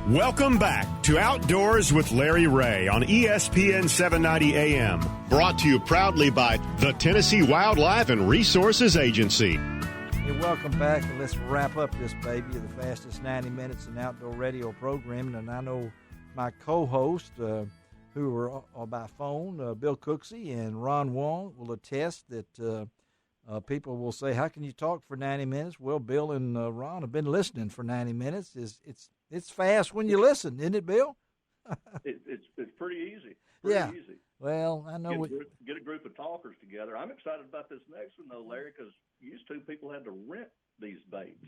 Welcome back to Outdoors with Larry Ray on ESPN 790 AM. Brought to you proudly by the Tennessee Wildlife and Resources Agency. Hey, welcome back, and let's wrap up this baby, the fastest 90 minutes in outdoor radio programming. And I know my co-host, who are by phone, Bill Cooksey and Ron Wong, will attest that people will say, how can you talk for 90 minutes? Well, Bill and Ron have been listening for 90 minutes. It's fast when you listen, isn't it, Bill? It's pretty easy. Easy. Well, I know get a group of talkers together. I'm excited about this next one, though, Larry, because used to people had to rent these baits,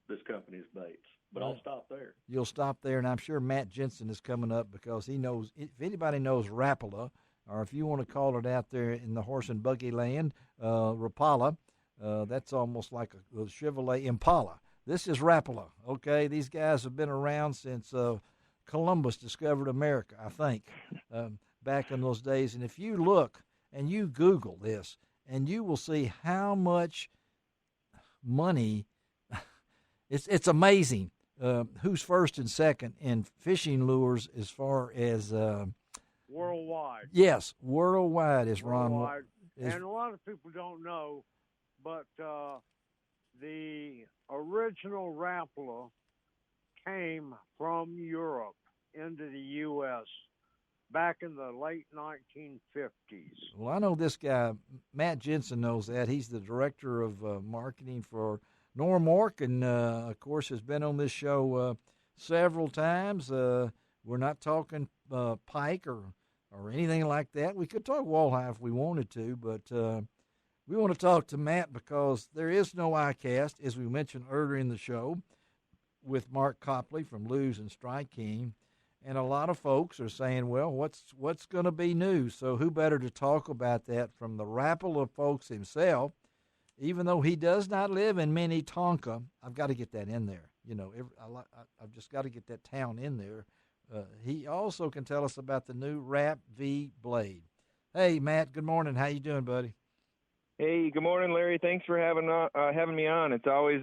this company's baits. But I'll stop there. You'll stop there, and I'm sure Matt Jensen is coming up because he knows, if anybody knows Rapala, or if you want to call it out there in the horse and buggy land, Rapala, that's almost like a Chevrolet Impala. This is Rapala, okay? These guys have been around since Columbus discovered America, I think, back in those days. And if you look and you Google this, and you will see how much money, it's amazing who's first and second in fishing lures as far as worldwide. Yes, worldwide is Ron. Worldwide. And a lot of people don't know, but the original Rapala came from Europe into the U.S. back in the late 1950s. Well, I know this guy, Matt Jensen, knows that. He's the director of marketing for Norm Ork, and, of course, has been on this show several times. We're not talking pike or anything like that. We could talk walleye if we wanted to, but we want to talk to Matt because there is no ICAST, as we mentioned earlier in the show, with Mark Copley from Lose and Strike King. And a lot of folks are saying, well, what's going to be new? So who better to talk about that from the Rapala folks himself? Even though he does not live in Minnetonka, I've got to get that in there. You know, I've just got to get that town in there. He also can tell us about the new Rap V blade. Hey, Matt, good morning. How you doing, buddy? Hey, good morning, Larry. Thanks for having me on. It's always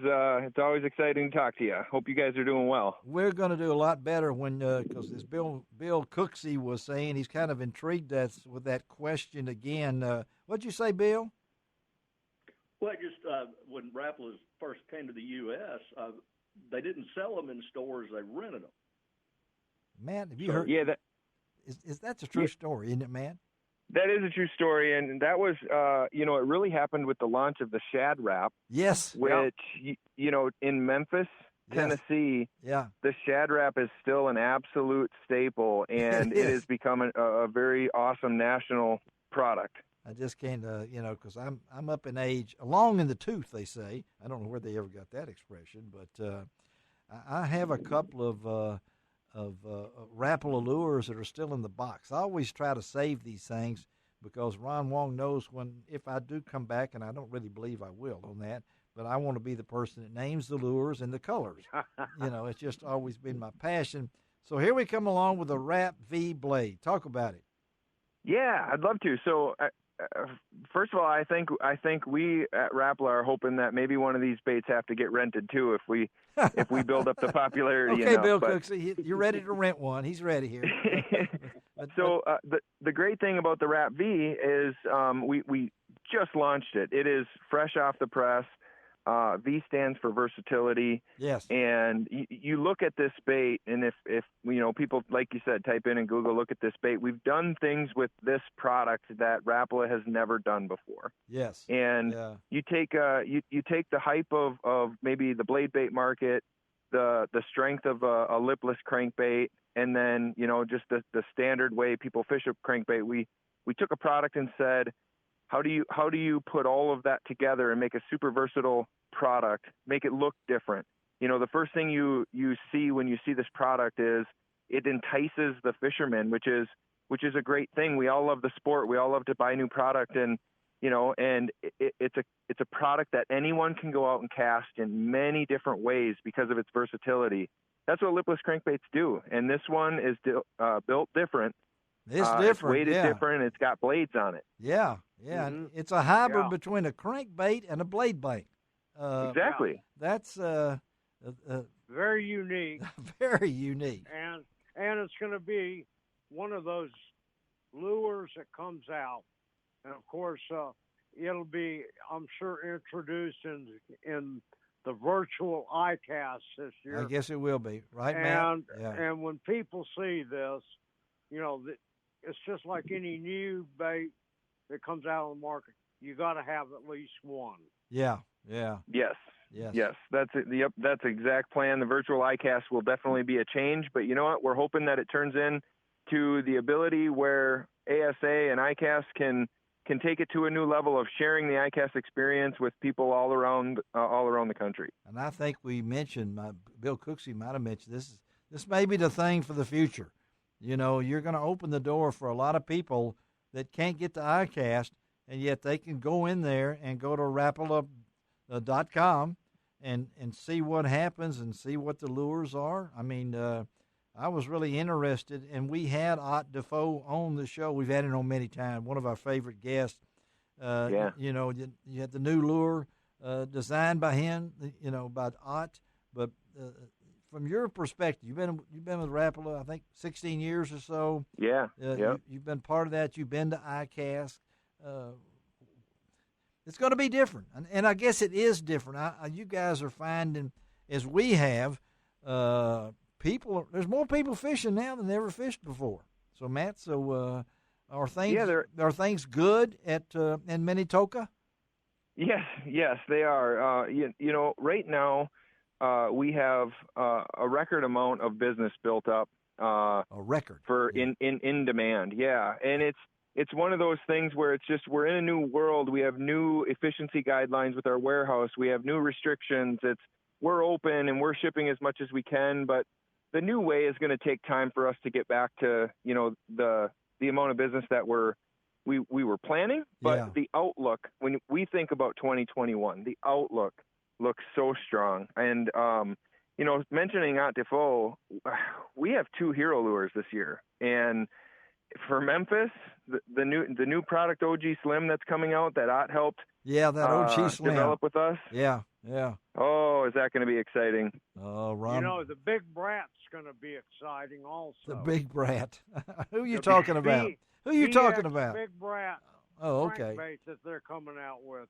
exciting to talk to you. Hope you guys are doing well. We're going to do a lot better when because as Bill Cooksey was saying, he's kind of intrigued us with that question again. What'd you say, Bill? Well, just when Rapalas first came to the U.S., they didn't sell them in stores; they rented them. Matt, have you heard? Yeah, that's a true story, isn't it, Matt? That is a true story, and that was, it really happened with the launch of the Shad Rap. Yes. Which, in Memphis, Tennessee, the Shad Rap is still an absolute staple, and it has become a very awesome national product. I just can't, because I'm up in age, along in the tooth, they say. I don't know where they ever got that expression, but I have a couple of Rapala lures that are still in the box. I always try to save these things because Ron Wong knows if I do come back, and I don't really believe I will on that, but I want to be the person that names the lures and the colors. It's just always been my passion. So here we come along with the Rap V blade. Talk about it. Yeah, I'd love to. So first of all, I think we at Rapala are hoping that maybe one of these baits have to get rented too if we build up the popularity. Okay, Bill Cooksey, you're ready to rent one. He's ready here. So the great thing about the Rap V is we just launched it. It is fresh off the press. V stands for versatility. Yes. And you look at this bait, and if people, like you said, type in and Google, look at this bait. We've done things with this product that Rapala has never done before. Yes. And you take you take the hype of maybe the blade bait market, the strength of a lipless crankbait, and then just the standard way people fish a crankbait. We took a product and said, how do you put all of that together and make a super versatile product, make it look different? The first thing you see when you see this product is it entices the fisherman, which is a great thing. We all love the sport. We all love to buy new product, and it's a product that anyone can go out and cast in many different ways because of its versatility. That's what lipless crankbaits do, and this one is built different. It's different. Its weight is different. It's got blades on it. Yeah. Mm-hmm. It's a hybrid between a crankbait and a blade bait. Exactly. That's very unique, Very unique. and it's going to be one of those lures that comes out, and of course, it'll be, I'm sure, introduced in the virtual ICAST this year. I guess it will be, right, and Matt? Yeah. and when people see this, it's just like any new bait that comes out on the market. You got to have at least one. Yeah. Yeah. Yes. Yes. Yes, that's it. Yep, that's the exact plan. The virtual ICAST will definitely be a change, but you know what? We're hoping that it turns in to the ability where ASA and ICAST can take it to a new level of sharing the ICAST experience with people all around the country. And I think we mentioned, Bill Cooksey might have mentioned this may be the thing for the future. You're going to open the door for a lot of people that can't get to ICAST, and yet they can go in there and go to Rapala.com and see what happens and see what the lures are. I mean, I was really interested, and we had Ott Defoe on the show. We've had him on many times, one of our favorite guests. Yeah. You had the new lure designed by him, by Ott. But from your perspective, you've been with Rapala, I think, 16 years or so. Yeah. You've been part of that. You've been to ICAST. It's going to be different, and I guess it is different. You guys are finding, as we have, there's more people fishing now than they ever fished before. So, Matt, are things good at in Minnetonka? Yes, they are. Right now we have a record amount of business built up. A record for in demand. Yeah, and it's one of those things where it's just we're in a new world. We have new efficiency guidelines with our warehouse. We have new restrictions. We're open and we're shipping as much as we can, but the new way is going to take time for us to get back to the amount of business that we were planning. But the outlook, when we think about 2021, the outlook looks so strong. And mentioning Ott Defoe, we have 2 hero lures this year, and for Memphis, the new product OG Slim that's coming out that Ott helped that OG Slim develop with us. Yeah. Oh, is that going to be exciting? Oh, Ron. The Big Brat's going to be exciting also. The Big Brat. Who are you talking about? Who are you talking about? Big Brat. Oh, okay. Crankbait that they're coming out with.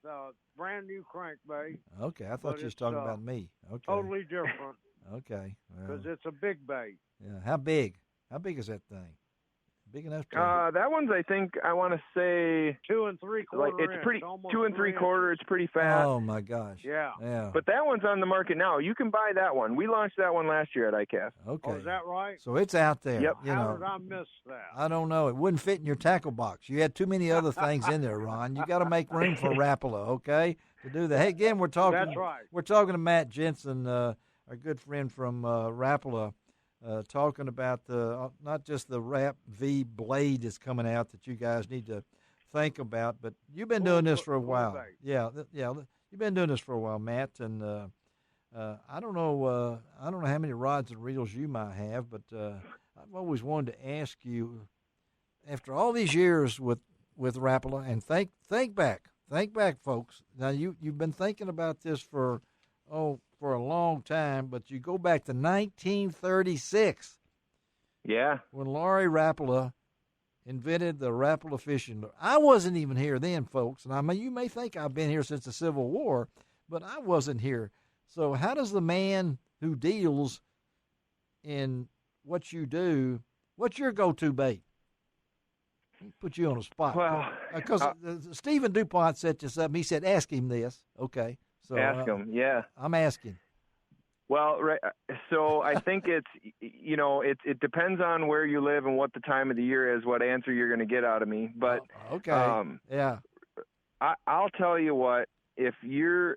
Brand new crankbait. Okay, I thought you was talking about me. Okay. Totally different. Okay. Because it's a big bait. Yeah. How big? How big is that thing? Big enough to... that one's, I think, I want to say 2 3/4 it's inch, pretty 2 3/4. It's pretty fat. Oh my gosh. Yeah. But that one's on the market now. You can buy that one. We launched that one last year at ICAST. Okay. Oh, is that right? So it's out there. Yep. How did I miss that? I don't know. It wouldn't fit in your tackle box. You had too many other things in there, Ron. You got to make room for Rapala, okay, to do that. Hey, again, we're talking. That's right. We're talking to Matt Jensen, our good friend from Rapala. Talking about not just the Rap V blade that's coming out that you guys need to think about, but you've been doing this for a while. Yeah, you've been doing this for a while, Matt. And I don't know how many rods and reels you might have, but I've always wanted to ask you, after all these years with Rapala, and think back, folks. Now you've been thinking about this for a long time, but you go back to 1936. Yeah. When Laurie Rapala invented the Rapala fishing lure. I wasn't even here then, folks. And I mean, you may think I've been here since the Civil War, but I wasn't here. So how does the man who deals in what you do, what's your go-to bait? Put you on the spot. Well, because Stephen DuPont set this up. He said, ask him this. Okay. So, ask him, yeah. I'm asking. Well, right. So I think it depends on where you live and what the time of the year is, what answer you're going to get out of me. But okay, yeah. I'll tell you what. If you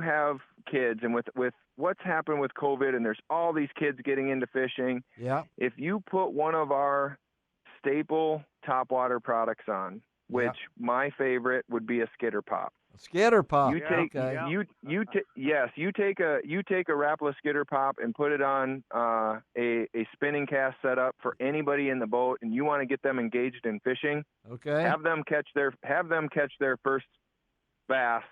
have kids, and with what's happened with COVID, and there's all these kids getting into fishing. Yeah. If you put one of our staple topwater products on, which my favorite would be a skitter pop. Skitter pop. You take you take a Rapala skitter pop and put it on a spinning cast setup for anybody in the boat, and you want to get them engaged in fishing. Okay. Have them catch their first bass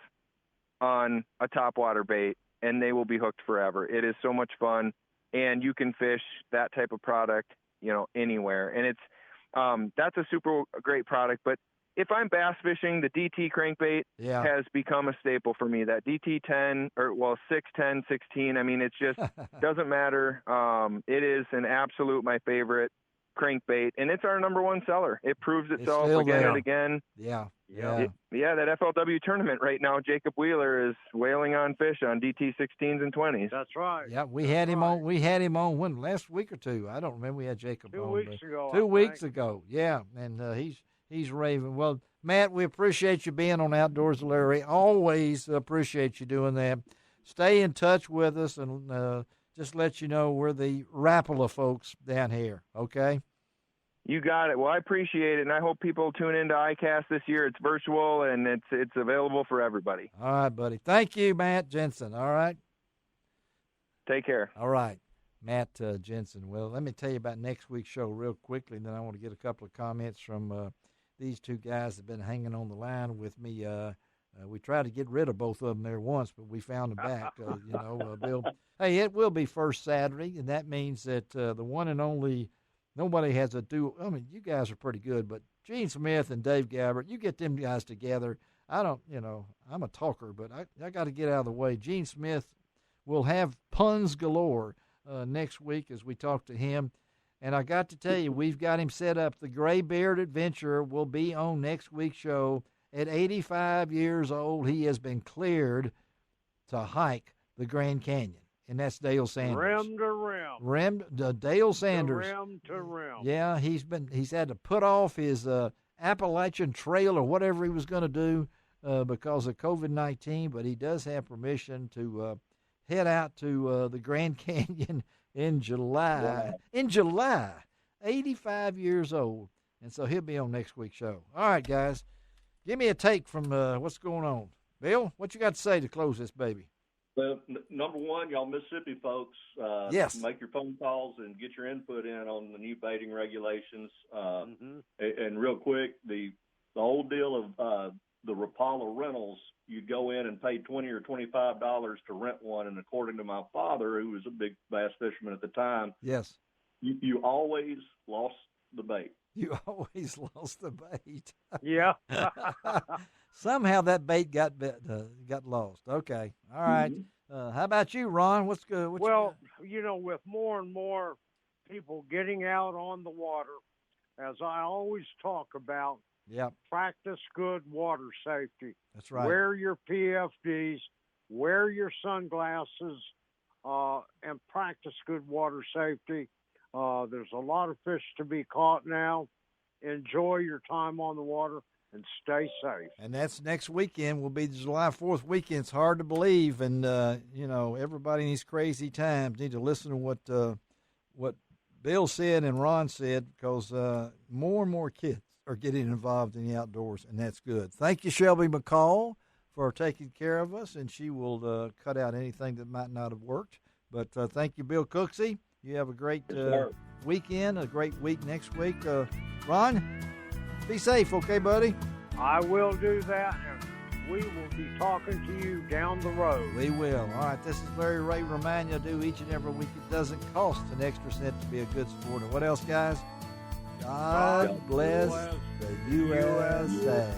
on a topwater bait. and they will be hooked forever. It is so much fun, and you can fish that type of product, anywhere. And it's that's a super great product. But if I'm bass fishing, the DT crankbait has become a staple for me. That DT 10 6, 10, 16. I mean, it's just doesn't matter. It is an absolute my favorite crankbait, and it's our number one seller. It proves itself again and again. That FLW tournament right now, Jacob Wheeler is whaling on fish on DT 16s and 20s. That's right. Yeah, we had him on. We had him on last week or two. I don't remember. We had Jacob 2 on weeks ago. 2 weeks ago. Yeah, and he's raving. Well, Matt, we appreciate you being on Outdoors with Larry. Always appreciate you doing that. Stay in touch with us, and just let you know we're the Rapala folks down here, okay? You got it. Well, I appreciate it, and I hope people tune into ICAST this year. It's virtual, and it's available for everybody. All right, buddy. Thank you, Matt Jensen. All right? Take care. All right. Matt Jensen. Well, let me tell you about next week's show real quickly, and then I want to get a couple of comments from these two guys that have been hanging on the line with me. We tried to get rid of both of them there once, but we found them back. Bill. Hey, it will be first Saturday, and that means that the one and only, nobody has a duo. I mean, you guys are pretty good, but Gene Smith and Dave Gabbert, you get them guys together. I don't, I'm a talker, but I got to get out of the way. Gene Smith will have puns galore next week as we talk to him. And I got to tell you, we've got him set up. The Graybeard Adventurer will be on next week's show. At 85 years old, he has been cleared to hike the Grand Canyon. And that's Dale Sanders. Rim to rim. Dale Sanders. Rim to rim. Yeah, he's had to put off his Appalachian Trail or whatever he was going to do because of COVID-19, but he does have permission to head out to the Grand Canyon in July. Yeah. In July, 85 years old. And so he'll be on next week's show. All right, guys, give me a take from what's going on. Bill, what you got to say to close this baby? Well, number one, y'all Mississippi folks, yes, make your phone calls and get your input in on the new baiting regulations. And real quick, the old deal of the Rapala rentals, you'd go in and pay $20 or $25 to rent one, and according to my father, who was a big bass fisherman at the time, yes, you always lost the bait. You always lost the bait. Yeah. Somehow that bait got lost. Okay. All right. How about you, Ron? What's good? Well, with more and more people getting out on the water, as I always talk about, practice good water safety. That's right. Wear your PFDs, wear your sunglasses, and practice good water safety. There's a lot of fish to be caught now. Enjoy your time on the water and stay safe. And that's next weekend. Will be the July 4th weekend. It's hard to believe, and everybody in these crazy times need to listen to what Bill said and Ron said, because more and more kids are getting involved in the outdoors, and that's good. Thank you, Shelby McCall, for taking care of us, and she will cut out anything that might not have worked. But thank you, Bill Cooksey. You have a great weekend, a great week next week. Ron, be safe, okay, buddy? I will do that, and we will be talking to you down the road. We will. All right, this is Larry Ray reminding you to do each and every week. It doesn't cost an extra cent to be a good sport. And what else, guys? God bless the USA.